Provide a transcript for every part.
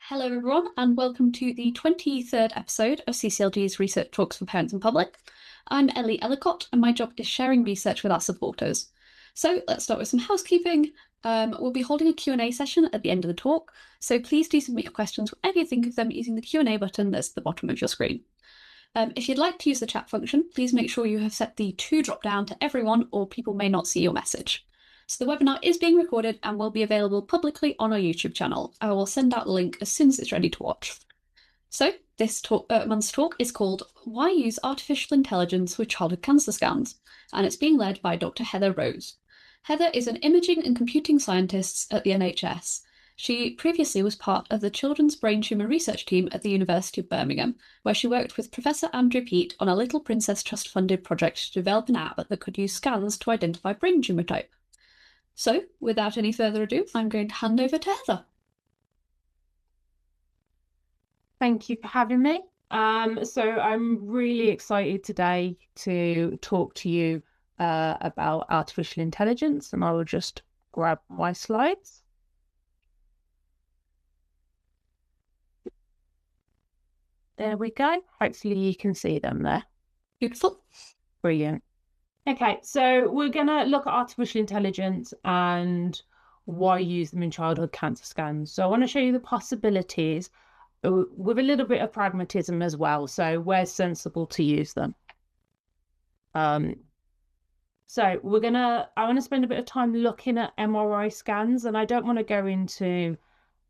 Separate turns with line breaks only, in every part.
Hello, everyone, and welcome to the 23rd episode of CCLG's Research Talks for Parents and Public. I'm Ellie Ellicott, and my job is sharing research with our supporters. So let's start with some housekeeping. We'll be holding a Q&A session at the end of the talk, so please do submit your questions whenever you think of them using the Q&A button that's at the bottom of your screen. If you'd like to use the chat function, please make sure you have set the to drop down to everyone or people may not see your message. So the webinar is being recorded and will be available publicly on our YouTube channel. I will send out the link as soon as it's ready to watch. So this month's talk is called Why Use Artificial Intelligence with Childhood Cancer Scans? And it's being led by Dr. Heather Rose. Heather is an imaging and computing scientist at the NHS. She previously was part of the Children's Brain Tumour Research Team at the University of Birmingham, where she worked with Professor Andrew Peet on a Little Princess Trust-funded project to develop an app that could use scans to identify brain tumour type. So, without any further ado, I'm going to hand over to Heather.
Thank you for having me. So I'm really excited today to talk to you about artificial intelligence, and I will just grab my slides. There we go. Hopefully you can see them there.
Beautiful.
Brilliant. Okay, so we're going to look at artificial intelligence and why use them in childhood cancer scans. So I want to show you the possibilities with a little bit of pragmatism as well. So where's sensible to use them? So I want to spend a bit of time looking at MRI scans, and I don't want to go into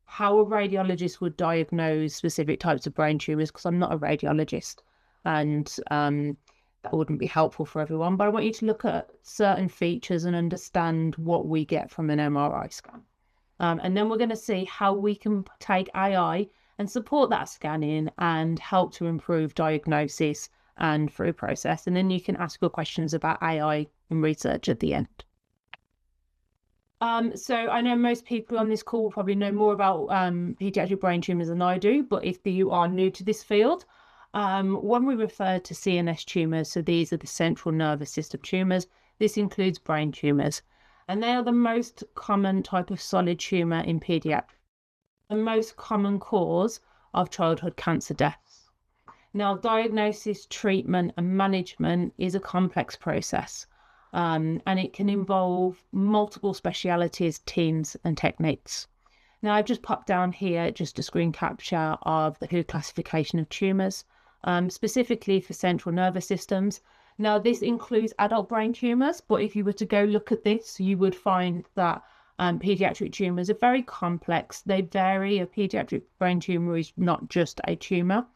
how a radiologist would diagnose specific types of brain tumours because I'm not a radiologist, and that wouldn't be helpful for everyone. But I want you to look at certain features and understand what we get from an MRI scan. And then we're going to see how we can take AI and support that scanning and help to improve diagnosis and through process. And then you can ask your questions about AI and research at the end. So I know most people on this call probably know more about pediatric brain tumours than I do, but if you are new to this field, when we refer to CNS tumours, so these are the central nervous system tumours, this includes brain tumours, and they are the most common type of solid tumour in paediatrics, the most common cause of childhood cancer deaths. Now, diagnosis, treatment and management is a complex process, and it can involve multiple specialities, teams and techniques. Now, I've just popped down here just a screen capture of the WHO classification of tumours, specifically for central nervous systems. Now, this includes adult brain tumours, but if you were to go look at this, you would find that paediatric tumours are very complex. They vary. A paediatric brain tumour is not just a tumour.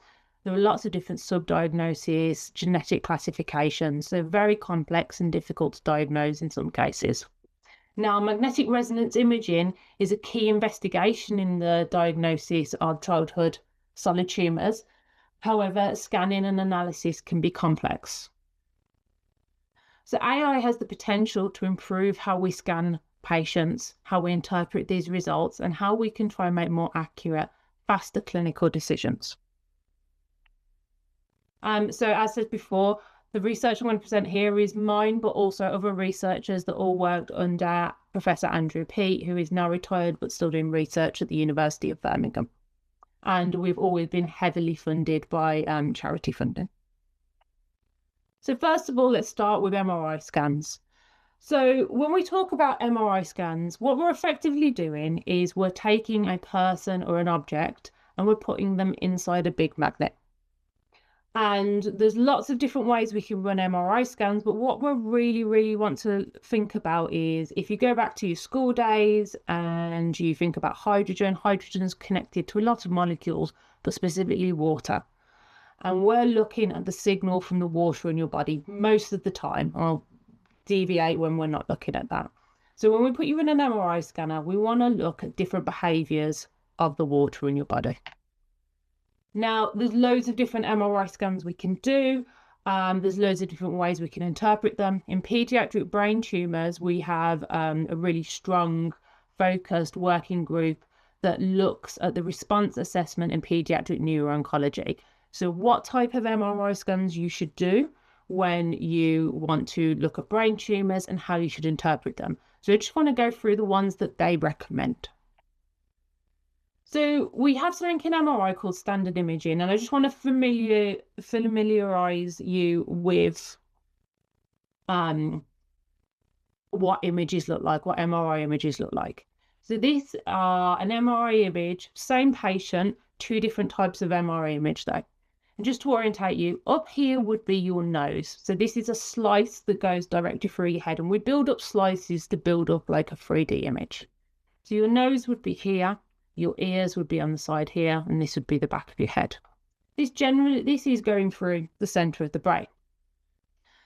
There are lots of different subdiagnoses, genetic classifications. They're very complex and difficult to diagnose in some cases. Now, magnetic resonance imaging is a key investigation in the diagnosis of childhood solid tumours. However, scanning and analysis can be complex. So AI has the potential to improve how we scan patients, how we interpret these results, and how we can try and make more accurate, faster clinical decisions. So as said before, the research I'm going to present here is mine, but also other researchers that all worked under Professor Andrew Peet, who is now retired but still doing research at the University of Birmingham. And we've always been heavily funded by charity funding. So first of all, let's start with MRI scans. So when we talk about MRI scans, what we're effectively doing is we're taking a person or an object and we're putting them inside a big magnet. And there's lots of different ways we can run MRI scans, but what we really want to think about is if you go back to your school days and you think about hydrogen is connected to a lot of molecules, but specifically water. And we're looking at the signal from the water in your body most of the time. I'll deviate when we're not looking at that. So when we put you in an MRI scanner, we want to look at different behaviours of the water in your body. Now, there's loads of different MRI scans we can do. There's loads of different ways we can interpret them. In paediatric brain tumours, we have a really strong, focused working group that looks at the response assessment in paediatric neuro-oncology. So what type of MRI scans you should do when you want to look at brain tumours and how you should interpret them. So I just want to go through the ones that they recommend. So we have something in MRI called standard imaging, and I just want to familiarize you with what images look like, what MRI images look like. So these are an MRI image, same patient, two different types of MRI image though. And just to orientate you, up here would be your nose. So this is a slice that goes directly through your head, and we build up slices to build up like a 3D image. So your nose would be here, your ears would be on the side here, and this would be the back of your head. This is going through the center of the brain.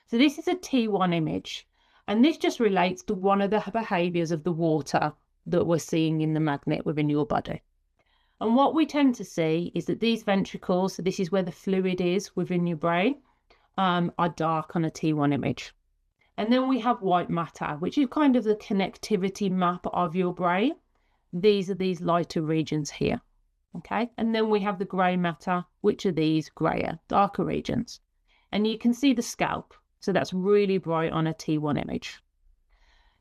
So this is a T1 image, and this just relates to one of the behaviors of the water that we're seeing in the magnet within your body. And what we tend to see is that these ventricles, so this is where the fluid is within your brain, are dark on a T1 image. And then we have white matter, which is kind of the connectivity map of your brain. These are these lighter regions here, okay? And then we have the grey matter, which are these greyer, darker regions. And you can see the scalp, so that's really bright on a T1 image.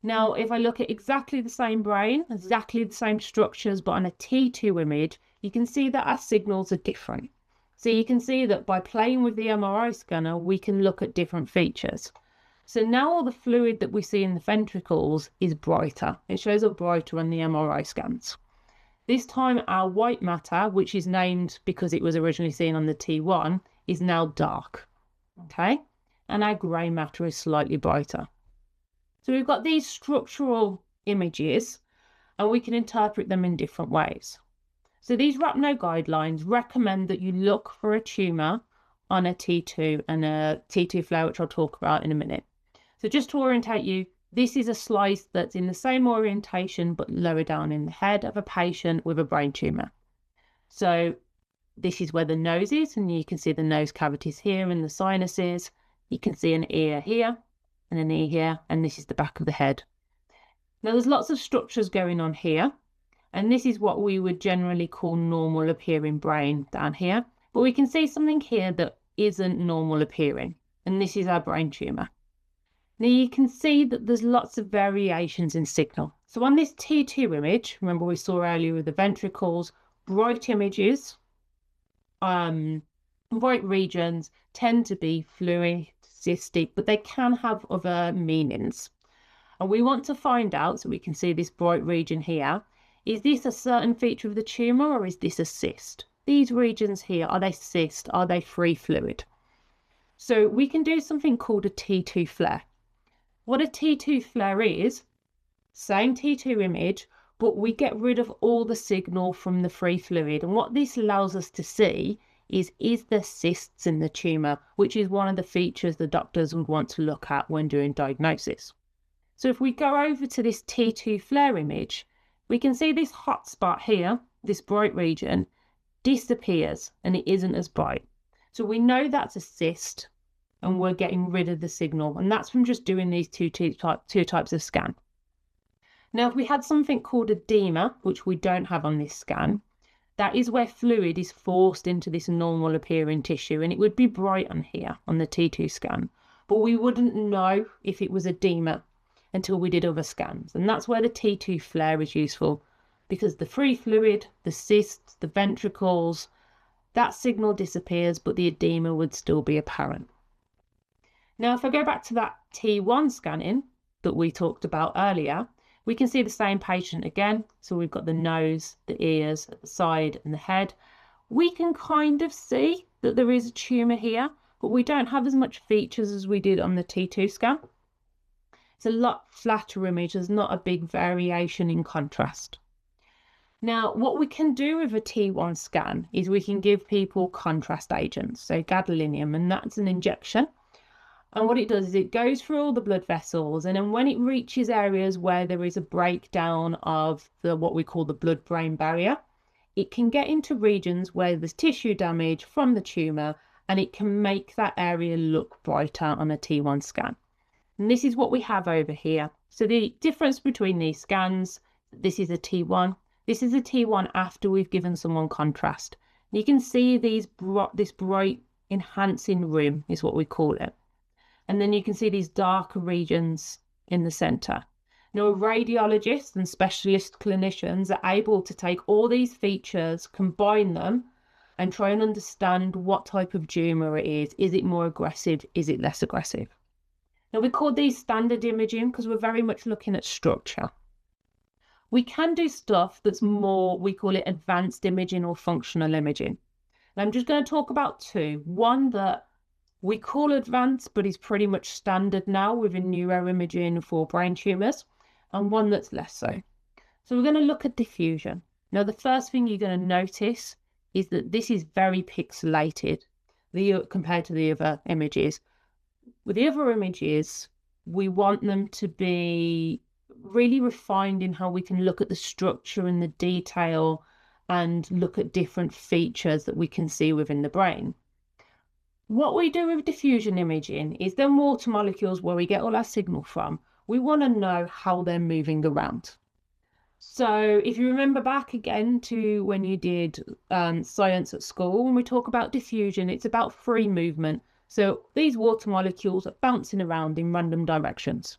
Now, if I look at exactly the same brain, exactly the same structures, but on a T2 image, you can see that our signals are different. So you can see that by playing with the MRI scanner, we can look at different features. So now all the fluid that we see in the ventricles is brighter. It shows up brighter on the MRI scans. This time our white matter, which is named because it was originally seen on the T1, is now dark, okay? And our grey matter is slightly brighter. So we've got these structural images, and we can interpret them in different ways. So these RAPNO guidelines recommend that you look for a tumour on a T2 and a T2 flare, which I'll talk about in a minute. So just to orientate you, this is a slice that's in the same orientation but lower down in the head of a patient with a brain tumour. So this is where the nose is, and you can see the nose cavities here and the sinuses. You can see an ear here and an ear here, and this is the back of the head. Now there's lots of structures going on here, and this is what we would generally call normal appearing brain down here. But we can see something here that isn't normal appearing, and this is our brain tumour. Now you can see that there's lots of variations in signal. So on this T2 image, remember we saw earlier with the ventricles, bright images, bright regions tend to be fluid, cystic, but they can have other meanings. And we want to find out, so we can see this bright region here, is this a certain feature of the tumour or is this a cyst? These regions here, are they cyst? Are they free fluid? So we can do something called a T2 flare. What a T2 flare is, same T2 image, but we get rid of all the signal from the free fluid. And what this allows us to see is there cysts in the tumour, which is one of the features the doctors would want to look at when doing diagnosis. So if we go over to this T2 flare image, we can see this hot spot here, this bright region, disappears and it isn't as bright. So we know that's a cyst and we're getting rid of the signal, and that's from just doing these two types of scan. Now, if we had something called edema, which we don't have on this scan, that is where fluid is forced into this normal appearing tissue, and it would be bright on here on the T2 scan, but we wouldn't know if it was edema until we did other scans. And that's where the T2 flare is useful, because the free fluid, the cysts, the ventricles, that signal disappears, but the edema would still be apparent. Now, if I go back to that T1 scanning that we talked about earlier, we can see the same patient again. So we've got the nose, the ears, the side and the head. We can kind of see that there is a tumour here, but we don't have as much features as we did on the T2 scan. It's a lot flatter image. There's not a big variation in contrast. Now, what we can do with a T1 scan is we can give people contrast agents, so gadolinium, and that's an injection. And what it does is it goes through all the blood vessels, and then when it reaches areas where there is a breakdown of what we call the blood-brain barrier, it can get into regions where there's tissue damage from the tumour, and it can make that area look brighter on a T1 scan. And this is what we have over here. So the difference between these scans, this is a T1, this is a T1 after we've given someone contrast. And you can see this bright enhancing rim is what we call it. And then you can see these darker regions in the center. Now, radiologists and specialist clinicians are able to take all these features, combine them, and try and understand what type of tumour it is. Is it more aggressive? Is it less aggressive? Now, we call these standard imaging because we're very much looking at structure. We can do stuff that's more, we call it advanced imaging or functional imaging. And I'm just going to talk about two. One that we call advanced, but is pretty much standard now within neuroimaging for brain tumours, and one that's less so. So we're going to look at diffusion. Now, the first thing you're going to notice is that this is very pixelated compared to the other images. With the other images, we want them to be really refined in how we can look at the structure and the detail and look at different features that we can see within the brain. What we do with diffusion imaging is them water molecules where we get all our signal from, we want to know how they're moving around. So if you remember back again to when you did science at school, when we talk about diffusion, it's about free movement. So these water molecules are bouncing around in random directions.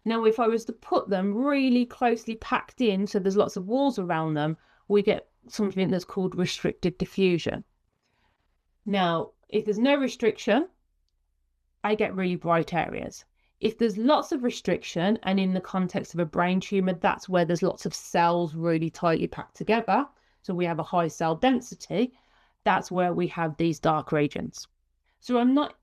Now, if I was to put them really closely packed in, so there's lots of walls around them, we get something that's called restricted diffusion. Now, if there's no restriction, I get really bright areas. If there's lots of restriction, and in the context of a brain tumour, that's where there's lots of cells really tightly packed together, so we have a high cell density, that's where we have these dark regions. So I'm not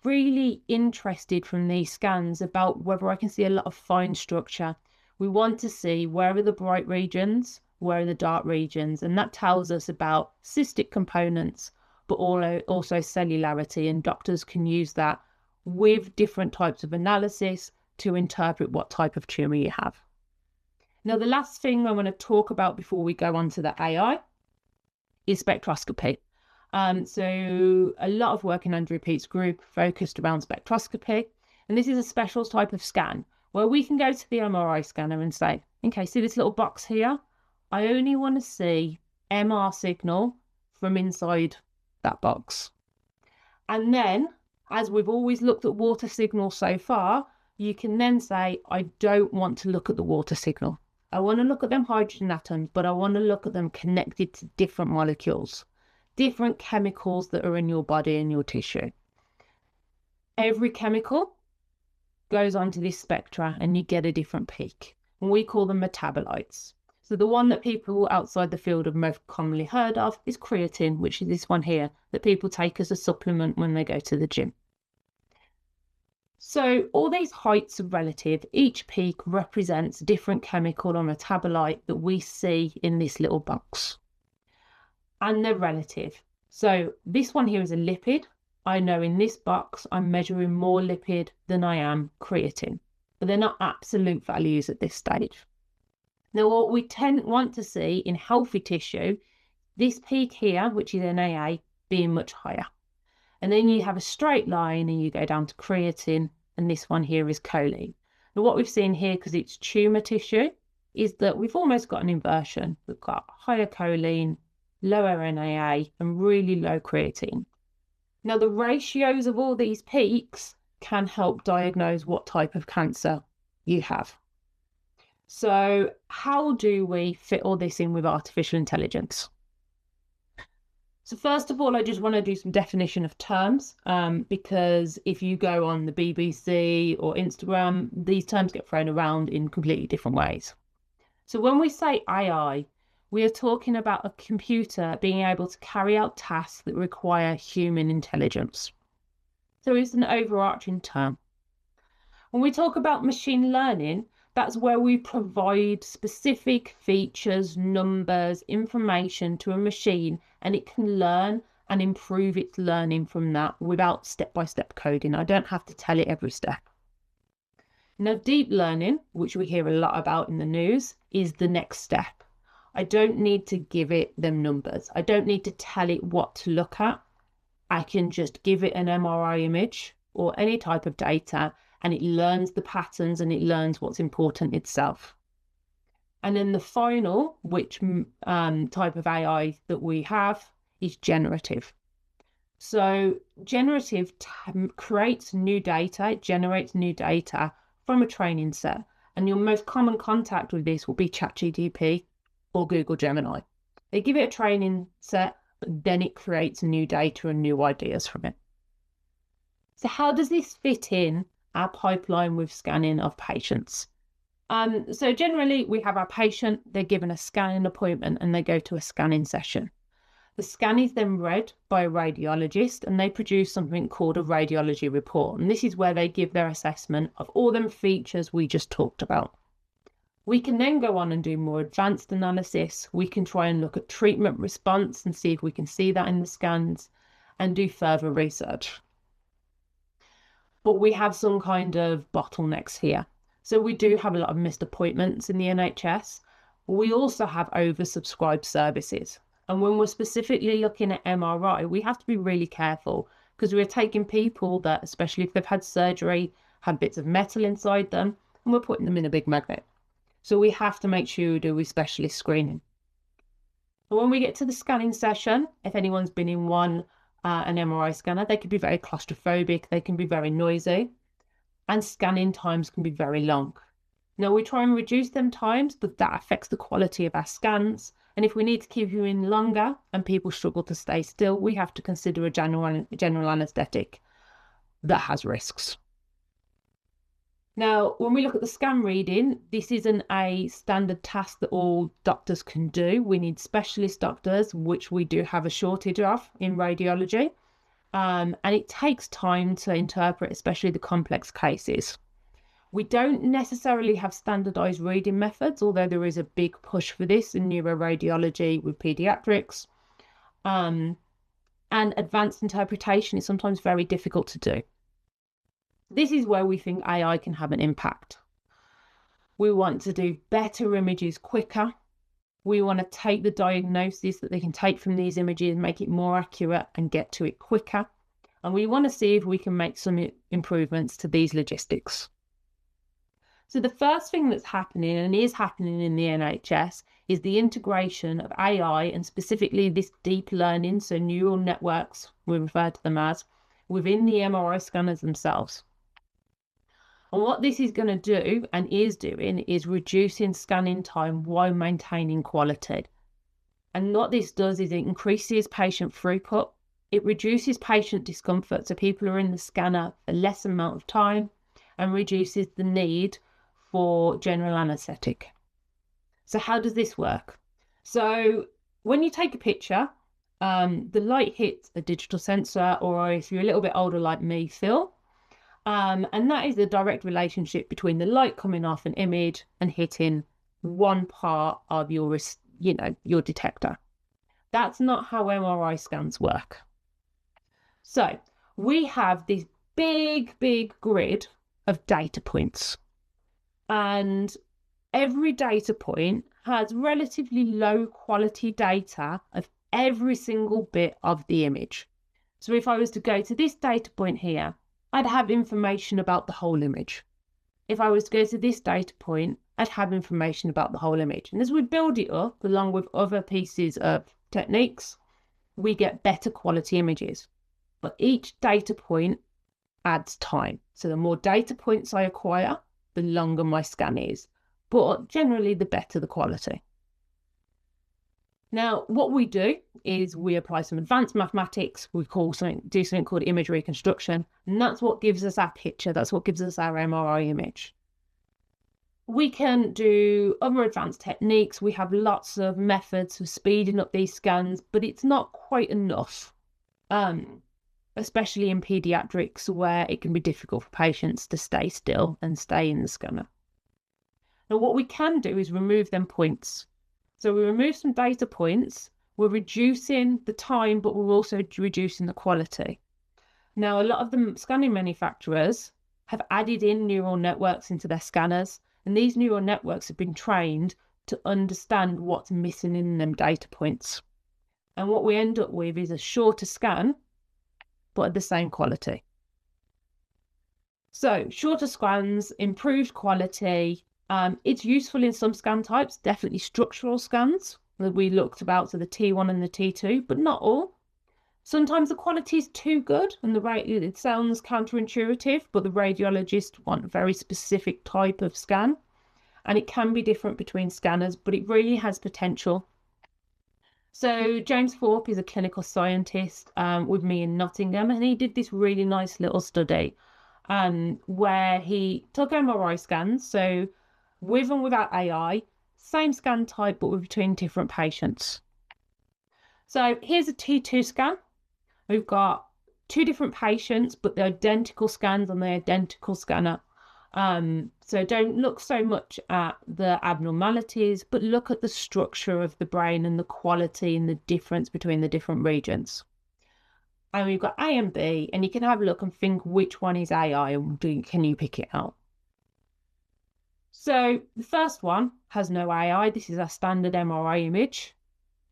really interested from these scans about whether I can see a lot of fine structure. We want to see where are the bright regions, where are the dark regions, and that tells us about cystic components, but also cellularity, and doctors can use that with different types of analysis to interpret what type of tumour you have. Now, the last thing I want to talk about before we go on to the AI is spectroscopy. So a lot of work in Andrew Peet's group focused around spectroscopy, and this is a special type of scan where we can go to the MRI scanner and say, okay, see this little box here? I only want to see MR signal from inside that box. And then, as we've always looked at water signal so far, you can then say, I don't want to look at the water signal. I want to look at them hydrogen atoms, but I want to look at them connected to different molecules, different chemicals that are in your body and your tissue. Every chemical goes onto this spectra and you get a different peak. And we call them metabolites. So the one that people outside the field have most commonly heard of is creatine, which is this one here that people take as a supplement when they go to the gym. So all these heights are relative. Each peak represents a different chemical or metabolite that we see in this little box. And they're relative. So this one here is a lipid. I know in this box I'm measuring more lipid than I am creatine, but they're not absolute values at this stage. Now, what we want to see in healthy tissue, this peak here, which is NAA, being much higher. And then you have a straight line and you go down to creatine, and this one here is choline. Now, what we've seen here, because it's tumour tissue, is that we've almost got an inversion. We've got higher choline, lower NAA, and really low creatine. Now, the ratios of all these peaks can help diagnose what type of cancer you have. So how do we fit all this in with artificial intelligence? So first of all, I just want to do some definition of terms, because if you go on the BBC or Instagram, these terms get thrown around in completely different ways. So when we say AI, we are talking about a computer being able to carry out tasks that require human intelligence. So it's an overarching term. When we talk about machine learning, that's where we provide specific features, numbers, information to a machine, and it can learn and improve its learning from that without step-by-step coding. I don't have to tell it every step. Now, deep learning, which we hear a lot about in the news, is the next step. I don't need to give it them numbers. I don't need to tell it what to look at. I can just give it an MRI image or any type of data, and it learns the patterns and it learns what's important itself. And then the final, which type of AI that we have, is generative. So generative creates new data, it generates new data from a training set. And your most common contact with this will be ChatGPT or Google Gemini. They give it a training set, but then it creates new data and new ideas from it. So how does this fit in our pipeline with scanning of patients? So generally we have our patient, they're given a scanning appointment and they go to a scanning session. The scan is then read by a radiologist and they produce something called a radiology report. And this is where they give their assessment of all them features we just talked about. We can then go on and do more advanced analysis. We can try and look at treatment response and see if we can see that in the scans and do further research. But we have some kind of bottlenecks here. So we do have a lot of missed appointments in the NHS. We also have oversubscribed services. And when we're specifically looking at MRI, we have to be really careful because we're taking people that, especially if they've had surgery, have bits of metal inside them, and we're putting them in a big magnet. So we have to make sure we do with specialist screening. But when we get to the scanning session, if anyone's been in an MRI scanner, they can be very claustrophobic, they can be very noisy, and scanning times can be very long. Now, we try and reduce them times, but that affects the quality of our scans. And if we need to keep you in longer and people struggle to stay still, we have to consider a general anaesthetic that has risks. Now, when we look at the scan reading, this isn't a standard task that all doctors can do. We need specialist doctors, which we do have a shortage of in radiology. And it takes time to interpret, especially the complex cases. We don't necessarily have standardized reading methods, although there is a big push for this in neuroradiology with pediatrics. And advanced interpretation is sometimes very difficult to do. This is where we think AI can have an impact. We want to do better images quicker. We want to take the diagnosis that they can take from these images and make it more accurate and get to it quicker. And we want to see if we can make some improvements to these logistics. So the first thing that's happening and is happening in the NHS is the integration of AI and specifically this deep learning, so neural networks, we refer to them as, within the MRI scanners themselves. And what this is going to do and is doing is reducing scanning time while maintaining quality. And what this does is it increases patient throughput. It reduces patient discomfort, so people are in the scanner for less amount of time, and reduces the need for general anaesthetic. So how does this work? So when you take a picture, the light hits a digital sensor, or if you're a little bit older like me, Phil, and that is the direct relationship between the light coming off an image and hitting one part of your detector. That's not how MRI scans work. So we have this big grid of data points, and every data point has relatively low quality data of every single bit of the image. So if I was to go to this data point here, I'd have information about the whole image. If I was to go to this data point, I'd have information about the whole image. And as we build it up, along with other pieces of techniques, we get better quality images. But each data point adds time. So the more data points I acquire, the longer my scan is. But generally, the better the quality. Now, what we do is we apply some advanced mathematics. We do something called image reconstruction, and that's what gives us our picture. That's what gives us our MRI image. We can do other advanced techniques. We have lots of methods for speeding up these scans, but it's not quite enough, especially in pediatrics where it can be difficult for patients to stay still and stay in the scanner. Now, what we can do is remove them points. So we remove some data points, we're reducing the time, but we're also reducing the quality. Now, a lot of the scanning manufacturers have added in neural networks into their scanners, and these neural networks have been trained to understand what's missing in them data points. And what we end up with is a shorter scan, but at the same quality. So shorter scans, improved quality. It's useful in some scan types, definitely structural scans that we looked about, so the T1 and the T2, but not all. Sometimes the quality is too good and it sounds counterintuitive, but the radiologists want a very specific type of scan. and it can be different between scanners, but it really has potential. So James Thorpe is a clinical scientist with me in Nottingham, and he did this really nice little study where he took MRI scans, so with and without AI, same scan type, but between different patients. So here's a T2 scan. We've got two different patients, but they're identical scans on the identical scanner. So don't look so much at the abnormalities, but look at the structure of the brain and the quality and the difference between the different regions. And we've got A and B, and you can have a look and think which one is AI and can you pick it out? So the first one has no AI. This is our standard MRI image.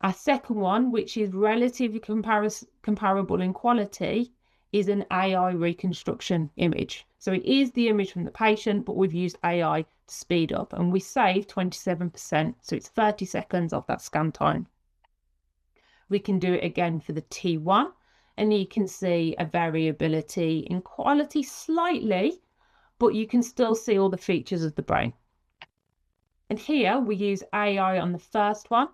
Our second one, which is relatively comparable in quality, is an AI reconstruction image. So it is the image from the patient, but we've used AI to speed up, and we save 27%. So it's 30 seconds of that scan time. We can do it again for the T1, and you can see a variability in quality slightly, but you can still see all the features of the brain. And here we use AI on the first one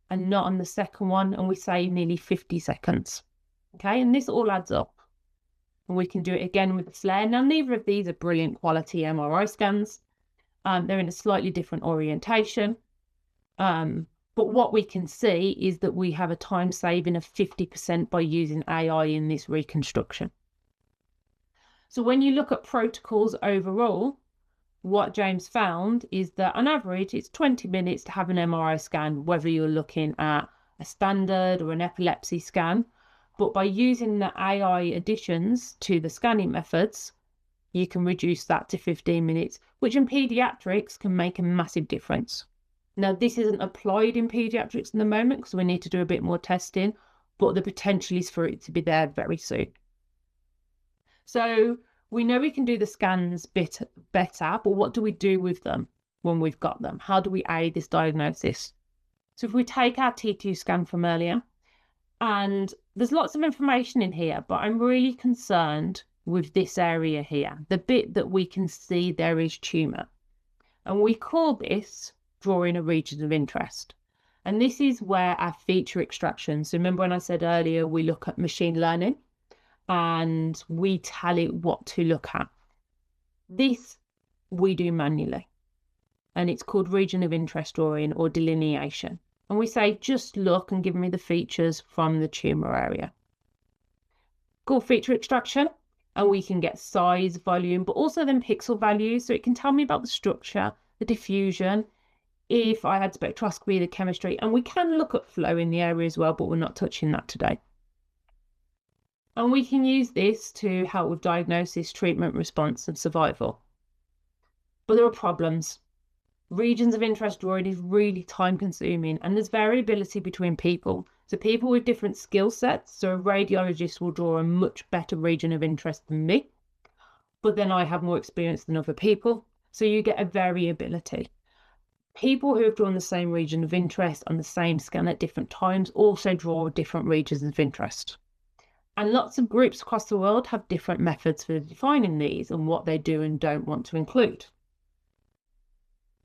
and not on the second one, and we save nearly 50 seconds. Okay, and this all adds up. And we can do it again with the flare. Now, neither of these are brilliant quality MRI scans. They're in a slightly different orientation. But what we can see is that we have a time saving of 50% by using AI in this reconstruction. So when you look at protocols overall, what James found is that on average, it's 20 minutes to have an MRI scan, whether you're looking at a standard or an epilepsy scan. But by using the AI additions to the scanning methods, you can reduce that to 15 minutes, which in paediatrics can make a massive difference. Now, this isn't applied in paediatrics at the moment because we need to do a bit more testing, but the potential is for it to be there very soon. So we know we can do the scans better, but what do we do with them when we've got them? How do we aid this diagnosis? So if we take our T2 scan from earlier, and there's lots of information in here, but I'm really concerned with this area here, the bit that we can see there is tumour. And we call this drawing a region of interest. And this is where our feature extraction, so remember when I said earlier, we look at machine learning and we tell it what to look at. This we do manually, and it's called region of interest drawing or delineation. And we say, just look and give me the features from the tumour area. Called feature extraction, and we can get size, volume, but also then pixel values. So it can tell me about the structure, the diffusion, if I had spectroscopy, the chemistry, and we can look at flow in the area as well, but we're not touching that today. And we can use this to help with diagnosis, treatment, response, and survival. But there are problems. Regions of interest drawing is really time consuming, and there's variability between people. So people with different skill sets, so a radiologist will draw a much better region of interest than me, but then I have more experience than other people. So you get a variability. People who have drawn the same region of interest on the same scan at different times also draw different regions of interest. And lots of groups across the world have different methods for defining these and what they do and don't want to include.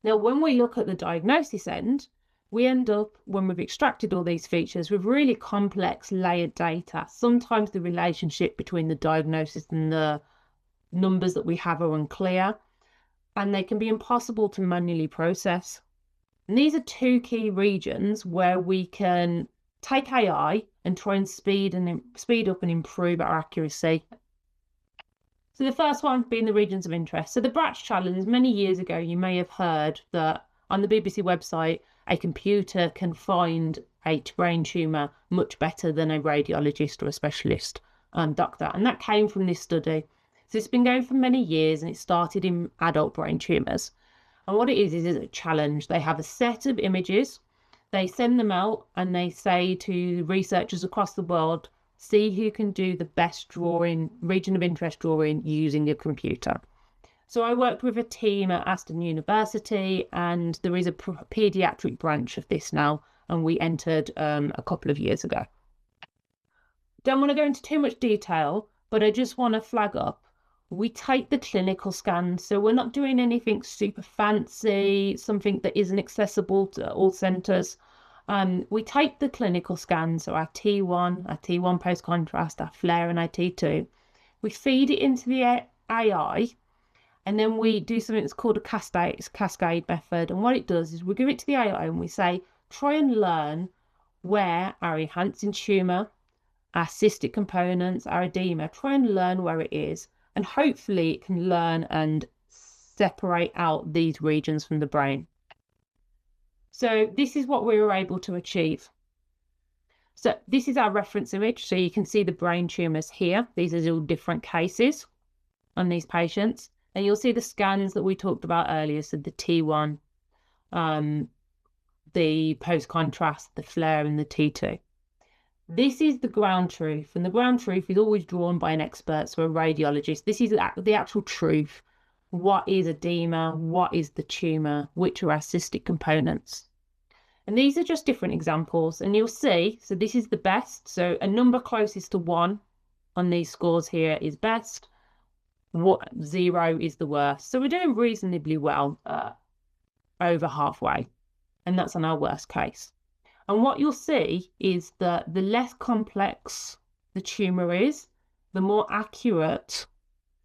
Now, when we look at the diagnosis end, we end up, when we've extracted all these features, with really complex layered data. Sometimes the relationship between the diagnosis and the numbers that we have are unclear, and they can be impossible to manually process. And these are two key regions where we can take AI and try and speed up and improve our accuracy. So the first one being the regions of interest. So the Bratch challenge, many years ago, you may have heard that on the BBC website, a computer can find a brain tumour much better than a radiologist or a specialist doctor. And that came from this study. So it's been going for many years, and it started in adult brain tumours. And what it is a challenge. They have a set of images, they send them out, and they say to researchers across the world, see who can do the best drawing, region of interest drawing using a computer. So I worked with a team at Aston University, and there is a paediatric branch of this now, and we entered a couple of years ago. Don't want to go into too much detail, but I just want to flag up we take the clinical scan. So we're not doing anything super fancy, something that isn't accessible to all centres. We take the clinical scan, so our T1 post-contrast, our flare and our T2. We feed it into the AI, and then we do something that's called a cascade method. And what it does is we give it to the AI and we say, try and learn where our enhancing tumour, our cystic components, our edema, try and learn where it is. And hopefully it can learn and separate out these regions from the brain. So this is what we were able to achieve. So this is our reference image. So you can see the brain tumours here. These are all different cases on these patients. And you'll see the scans that we talked about earlier. So the T1, the post-contrast, the flare and the T2. This is the ground truth. And the ground truth is always drawn by an expert, so a radiologist. This is the actual truth. What is edema? What is the tumour? Which are our cystic components? And these are just different examples. And you'll see, so this is the best. So a number closest to 1 on these scores here is best. 0 is the worst. So we're doing reasonably well, over halfway. And that's on our worst case. And what you'll see is that the less complex the tumour is, the more accurate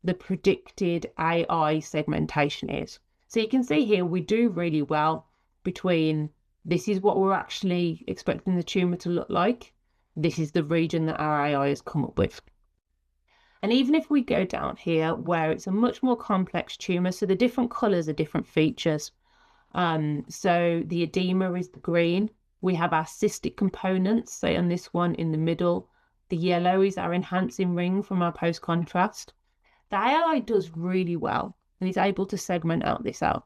the predicted AI segmentation is. So you can see here we do really well between this is what we're actually expecting the tumour to look like. This is the region that our AI has come up with. And even if we go down here where it's a much more complex tumour, so the different colours are different features. So the edema is the green. We have our cystic components, say on this one in the middle. The yellow is our enhancing ring from our post-contrast. The AI does really well and is able to segment this out.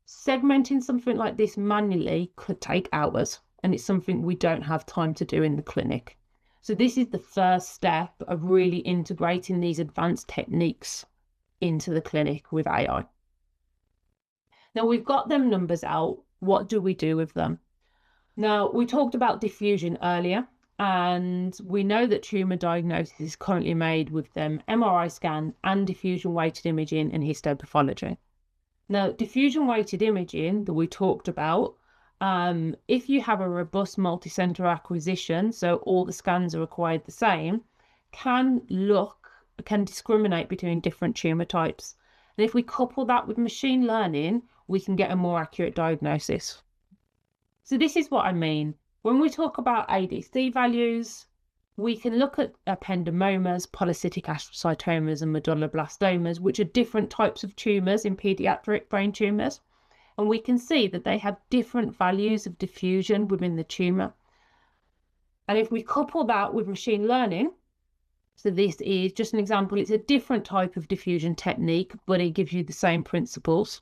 Segmenting something like this manually could take hours, and it's something we don't have time to do in the clinic. So this is the first step of really integrating these advanced techniques into the clinic with AI. Now we've got them numbers out. What do we do with them? Now, we talked about diffusion earlier, and we know that tumour diagnosis is currently made with MRI scan and diffusion-weighted imaging and histopathology. Now, diffusion-weighted imaging that we talked about, if you have a robust multi-centre acquisition, so all the scans are acquired the same, can discriminate between different tumour types. And if we couple that with machine learning, we can get a more accurate diagnosis. So this is what I mean. When we talk about ADC values, we can look at ependymomas, polycystic astrocytomas and medulloblastomas, which are different types of tumours in paediatric brain tumours. And we can see that they have different values of diffusion within the tumour. And if we couple that with machine learning, so this is just an example, it's a different type of diffusion technique, but it gives you the same principles.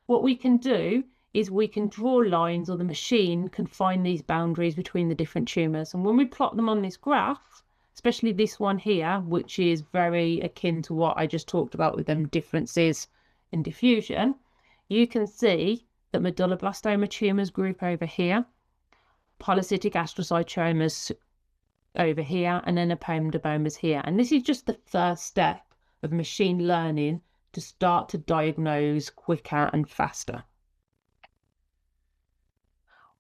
What we can do is we can draw lines, or the machine can find these boundaries between the different tumours. And when we plot them on this graph, especially this one here, which is very akin to what I just talked about with them differences in diffusion, you can see that medulloblastoma tumours group over here, polycystic astrocytomas over here, and then ependymomas here. And this is just the first step of machine learning to start to diagnose quicker and faster.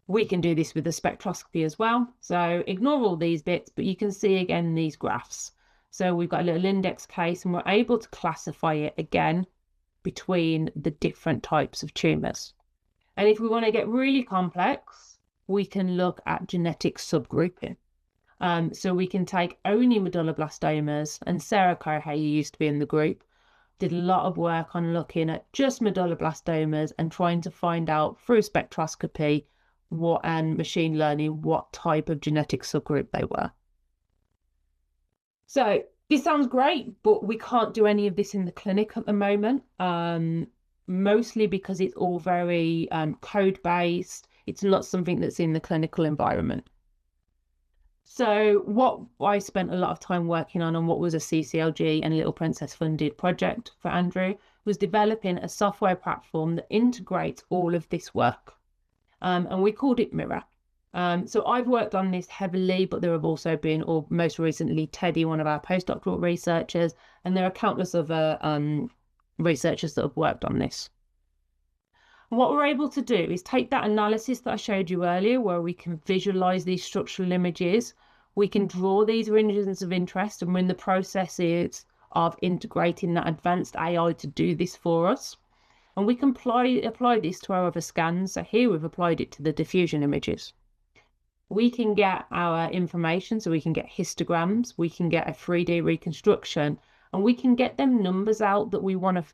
We can do this with the spectroscopy as well. So ignore all these bits, but you can see again these graphs. So we've got a little index case and we're able to classify it again between the different types of tumours. And if we want to get really complex, we can look at genetic subgrouping. So we can take only medulloblastomas, and Sarah Cohey, who used to be in the group, did a lot of work on looking at just medulloblastomas and trying to find out through spectroscopy and machine learning what type of genetic subgroup they were. So this sounds great, but we can't do any of this in the clinic at the moment, mostly because it's all very code-based. It's not something that's in the clinical environment. So what I spent a lot of time working on what was a CCLG and Little Princess funded project for Andrew was developing a software platform that integrates all of this work. And we called it Mirror. So I've worked on this heavily, but there have also been, or most recently, Teddy, one of our postdoctoral researchers, and there are countless other researchers that have worked on this. And what we're able to do is take that analysis that I showed you earlier, where we can visualize these structural images, we can draw these regions of interest, and we're in the processes of integrating that advanced AI to do this for us. And we can apply this to our other scans. So here we've applied it to the diffusion images. We can get our information, so we can get histograms, we can get a 3D reconstruction, and we can get them numbers out that we want to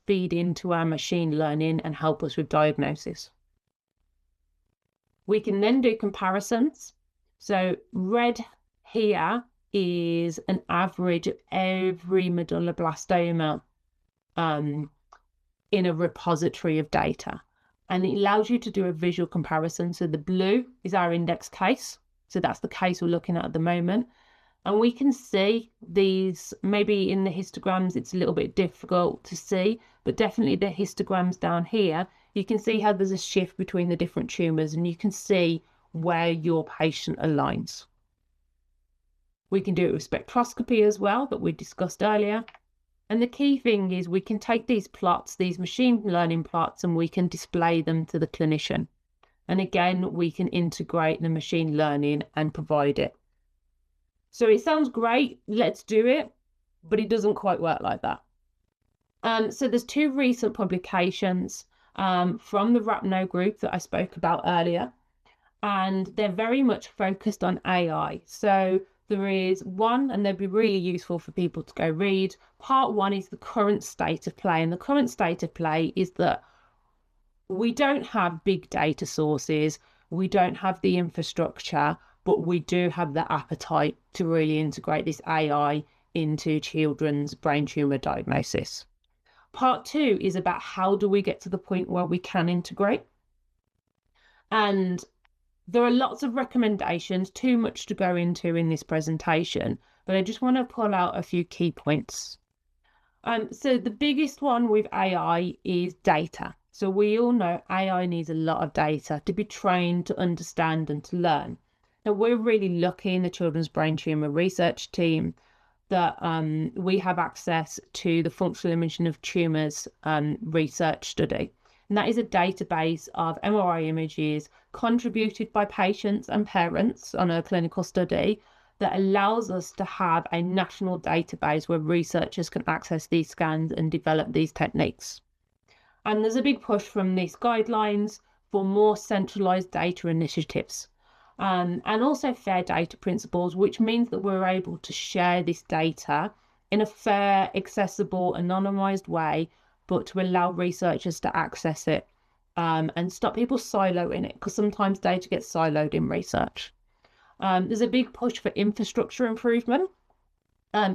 feed into our machine learning and help us with diagnosis. We can then do comparisons. So red here is an average of every medulloblastoma in a repository of data. And it allows you to do a visual comparison. So the blue is our index case. So that's the case we're looking at the moment. And we can see these, maybe in the histograms, it's a little bit difficult to see, but definitely the histograms down here, you can see how there's a shift between the different tumours, and you can see where your patient aligns. We can do it with spectroscopy as well, that we discussed earlier. And the key thing is we can take these plots, these machine learning plots, and we can display them to the clinician. And again, we can integrate the machine learning and provide it. So it sounds great, let's do it, but it doesn't quite work like that. So there's two recent publications from the RAPNO group that I spoke about earlier, and they're very much focused on AI. So there is one, and they'd be really useful for people to go read. Part one is the current state of play, and the current state of play is that we don't have big data sources, we don't have the infrastructure, but we do have the appetite to really integrate this AI into children's brain tumour diagnosis. Part two is about how do we get to the point where we can integrate. And there are lots of recommendations, too much to go into in this presentation, but I just want to pull out a few key points. So the biggest one with AI is data. So we all know AI needs a lot of data to be trained, to understand and to learn. Now we're really lucky in the Children's Brain Tumour Research team that we have access to the functional imaging of tumours research study. And that is a database of MRI images contributed by patients and parents on a clinical study that allows us to have a national database where researchers can access these scans and develop these techniques. And there's a big push from these guidelines for more centralised data initiatives and also fair data principles, which means that we're able to share this data in a fair, accessible, anonymised way, but to allow researchers to access it and stop people siloing it, because sometimes data gets siloed in research. There's a big push for infrastructure improvement.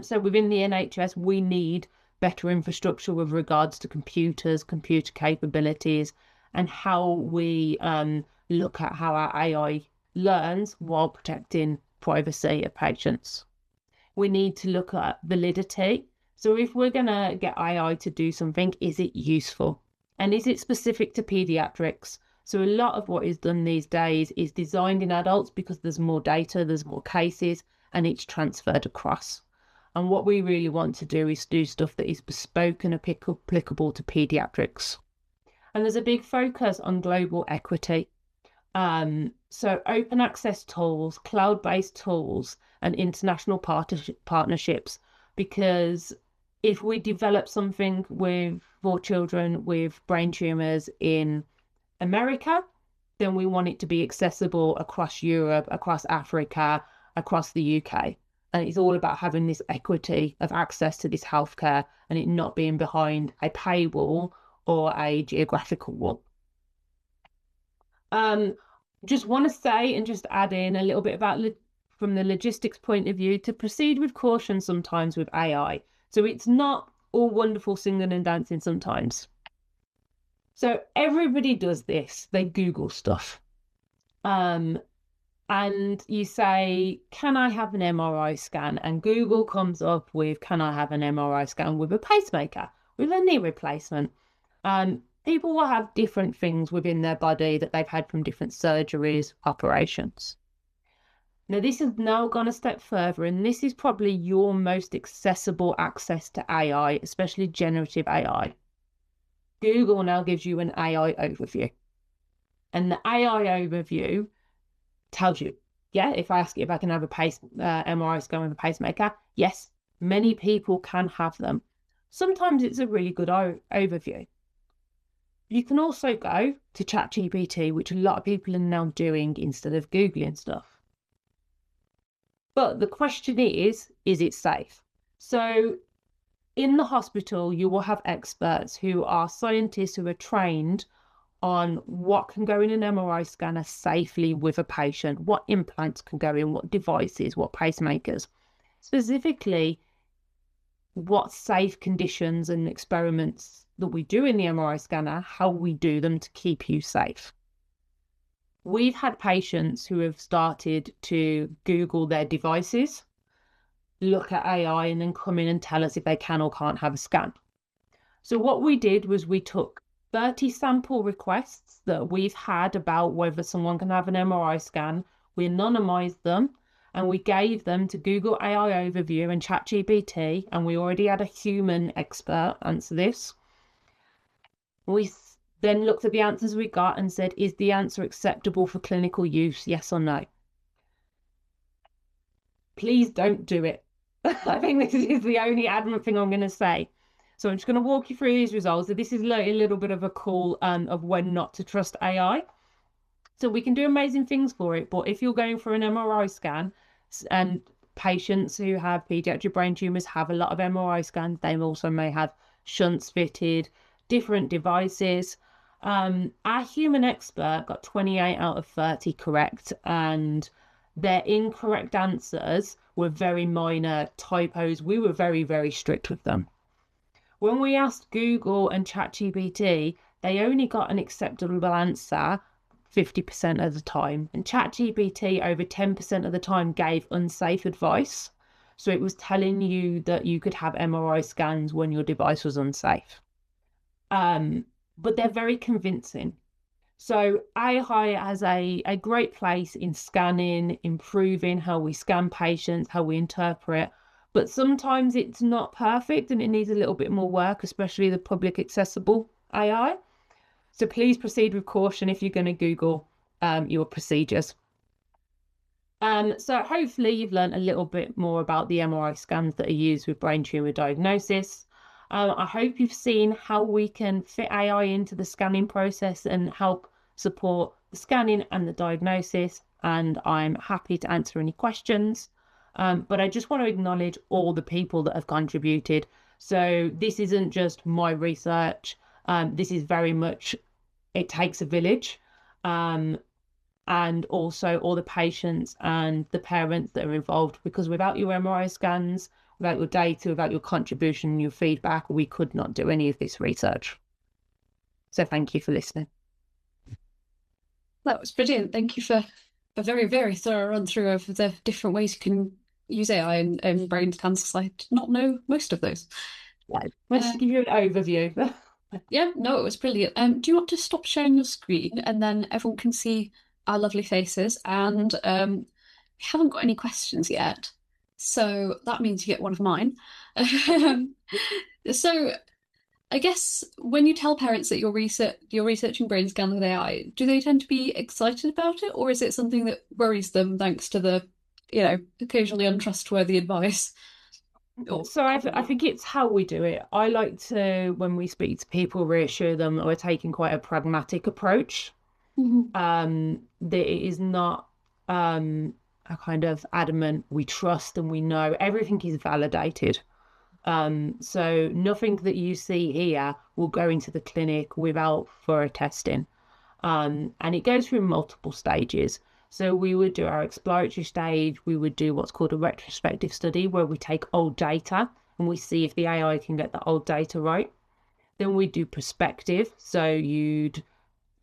So within the NHS, we need better infrastructure with regards to computers, computer capabilities, and how we look at how our AI learns while protecting privacy of patients. We need to look at validity. So if we're going to get AI to do something, is it useful? And is it specific to pediatrics? So a lot of what is done these days is designed in adults because there's more data, there's more cases, and it's transferred across. And what we really want to do is do stuff that is bespoke and applicable to pediatrics. And there's a big focus on global equity. So open access tools, cloud-based tools, and international partnerships, because if we develop something for children with brain tumours in America, then we want it to be accessible across Europe, across Africa, across the UK. And it's all about having this equity of access to this healthcare and it not being behind a paywall or a geographical wall. Just want to say and just add in a little bit about from the logistics point of view, to proceed with caution sometimes with AI. So it's not all wonderful singing and dancing sometimes. So everybody does this. They Google stuff. And you say, can I have an MRI scan? And Google comes up with, can I have an MRI scan with a pacemaker, with a knee replacement? People will have different things within their body that they've had from different surgeries, operations. Now, this has now gone a step further, and this is probably your most accessible access to AI, especially generative AI. Google now gives you an AI overview. And the AI overview tells you, yeah, if I ask you if I can have a MRI scan with a pacemaker, yes, many people can have them. Sometimes it's a really good overview. You can also go to ChatGPT, which a lot of people are now doing instead of Googling stuff. But the question is it safe? So in the hospital, you will have experts who are scientists who are trained on what can go in an MRI scanner safely with a patient, what implants can go in, what devices, what pacemakers. Specifically, what safe conditions and experiments that we do in the MRI scanner, how we do them to keep you safe. We've had patients who have started to Google their devices, look at AI, and then come in and tell us if they can or can't have a scan. So what we did was we took 30 sample requests that we've had about whether someone can have an MRI scan, we anonymized them, and we gave them to Google AI Overview and ChatGPT, and we already had a human expert answer this. We then looked at the answers we got and said, is the answer acceptable for clinical use, yes or no? Please don't do it. I think this is the only adamant thing I'm going to say. So I'm just going to walk you through these results. So this is a little bit of a call of when not to trust AI. So we can do amazing things for it, but if you're going for an MRI scan, and patients who have pediatric brain tumours have a lot of MRI scans, they also may have shunts fitted, different devices. Our human expert got 28 out of 30 correct, and their incorrect answers were very minor typos. We were very, very strict with them. When we asked Google and ChatGPT, they only got an acceptable answer 50% of the time. And ChatGPT over 10% of the time gave unsafe advice. So it was telling you that you could have MRI scans when your device was unsafe. But they're very convincing. So AI has a great place in scanning, improving how we scan patients, how we interpret, but sometimes it's not perfect and it needs a little bit more work, especially the public accessible AI. So please proceed with caution if you're going to Google your procedures. So hopefully you've learned a little bit more about the MRI scans that are used with brain tumour diagnosis. I hope you've seen how we can fit AI into the scanning process and help support the scanning and the diagnosis. And I'm happy to answer any questions. But I just want to acknowledge all the people that have contributed. So this isn't just my research. This is very much, it takes a village. And also all the patients and the parents that are involved, because without your MRI scans, without your data, without your contribution, your feedback, we could not do any of this research. So thank you for listening.
That was brilliant. Thank you for a very, very thorough run through of the different ways you can use AI in brain scans, because I did not know most of those.
Yeah, let's give you an overview.
Yeah, no, it was brilliant. Do you want to stop sharing your screen and then everyone can see our lovely faces? And we haven't got any questions yet, so that means you get one of mine. So I guess when you tell parents that you're researching brain scans with AI, do they tend to be excited about it, or is it something that worries them thanks to the, occasionally untrustworthy advice?
So I think it's how we do it. I like to, when we speak to people, reassure them that we're taking quite a pragmatic approach. That it is not a kind of adamant, we trust and we know. Everything is validated. So nothing that you see here will go into the clinic without thorough testing. And it goes through multiple stages. So we would do our exploratory stage, we would do what's called a retrospective study, where we take old data and we see if the AI can get the old data right. Then we do prospective, so you'd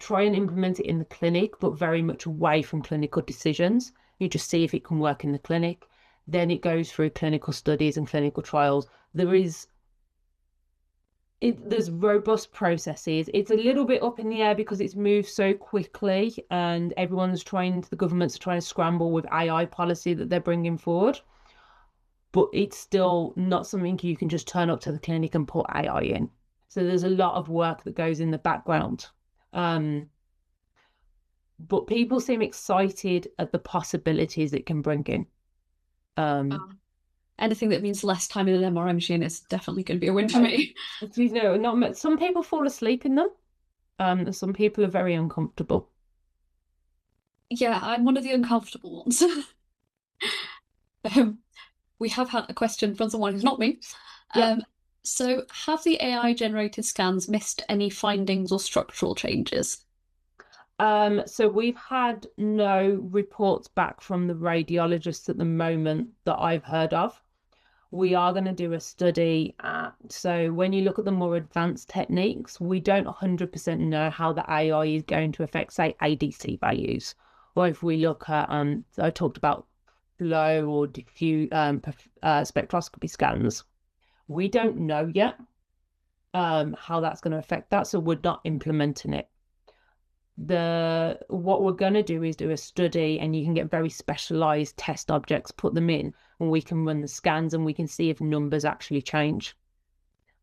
try and implement it in the clinic, but very much away from clinical decisions. You just see if it can work in the clinic. Then it goes through clinical studies and clinical trials. there's robust processes. It's a little bit up in the air because it's moved so quickly, and the governments are trying to scramble with AI policy that they're bringing forward. But it's still not something you can just turn up to the clinic and put AI in. So there's a lot of work that goes in the background. But people seem excited at the possibilities it can bring in.
Anything that means less time in an MRI machine is definitely going to be a win for me.
Some people fall asleep in them. Some people are very uncomfortable.
Yeah, I'm one of the uncomfortable ones. We have had a question from someone who's not me.
Yeah.
So have the AI generated scans missed any findings or structural changes?
So we've had no reports back from the radiologists at the moment that I've heard of. We are going to do a study so when you look at the more advanced techniques, we don't 100% know how the AI is going to affect, say, ADC values. Or if we look at, I talked about flow or diffuse spectroscopy scans. We don't know yet how that's going to affect that, so we're not implementing it. What we're going to do is do a study, and you can get very specialized test objects, put them in, and we can run the scans and we can see if numbers actually change.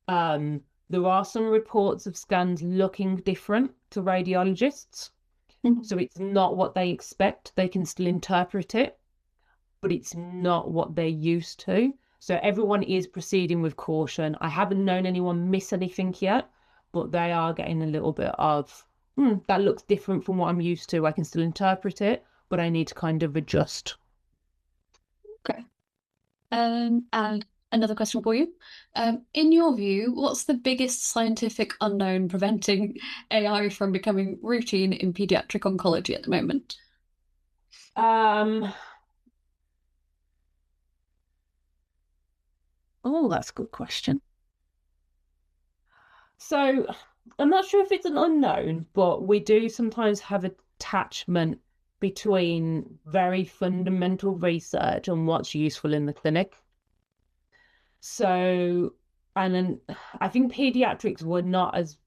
There are some reports of scans looking different to radiologists. So it's not what they expect. They can still interpret it, but it's not what they're used to. So everyone is proceeding with caution. I haven't known anyone miss anything yet, but they are getting a little bit of, that looks different from what I'm used to. I can still interpret it, but I need to kind of adjust.
Okay. And another question for you. In your view, what's the biggest scientific unknown preventing AI from becoming routine in pediatric oncology at the moment?
Oh, that's a good question. So I'm not sure if it's an unknown, but we do sometimes have attachment between very fundamental research and what's useful in the clinic. So, and then I think pediatrics were not as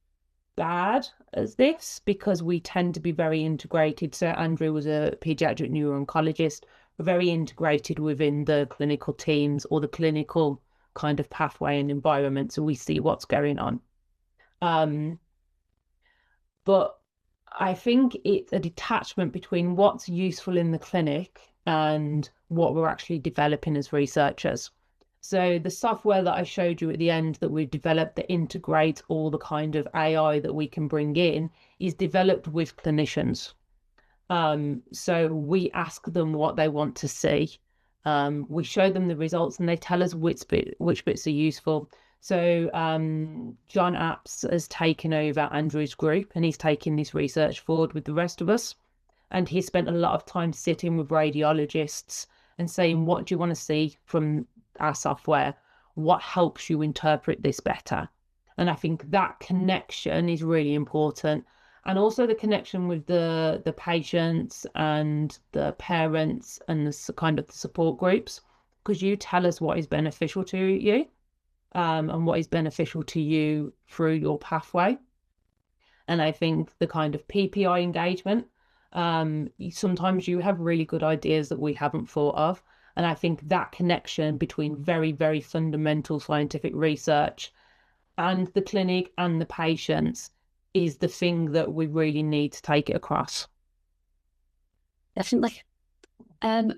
bad as this because we tend to be very integrated. So Andrew was a pediatric neuro-oncologist. We're very integrated within the clinical teams or the clinical kind of pathway and environment, so we see what's going on. But I think it's a detachment between what's useful in the clinic and what we're actually developing as researchers. So the software that I showed you at the end that we've developed that integrates all the kind of AI that we can bring in is developed with clinicians. So we ask them what they want to see. We show them the results and they tell us which bits are useful. So John Apps has taken over Andrew's group and he's taking this research forward with the rest of us. And he spent a lot of time sitting with radiologists and saying, what do you want to see from our software? What helps you interpret this better? And I think that connection is really important. And also the connection with the patients and the parents and the kind of the support groups, because you tell us what is beneficial to you. And what is beneficial to you through your pathway. And I think the kind of PPI engagement, sometimes you have really good ideas that we haven't thought of. And I think that connection between very, very fundamental scientific research and the clinic and the patients is the thing that we really need to take it across.
Definitely.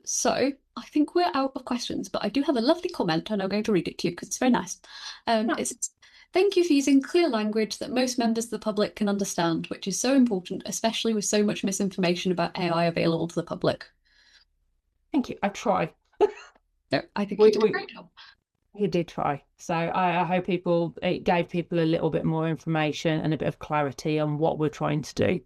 So I think we're out of questions, but I do have a lovely comment and I'm going to read it to you because it's very nice. It's thank you for using clear language that most members of the public can understand, which is so important, especially with so much misinformation about AI available to the public.
Thank you. I try.
No, I think you did a great job.
You did try. So I hope it gave people a little bit more information and a bit of clarity on what we're trying to do.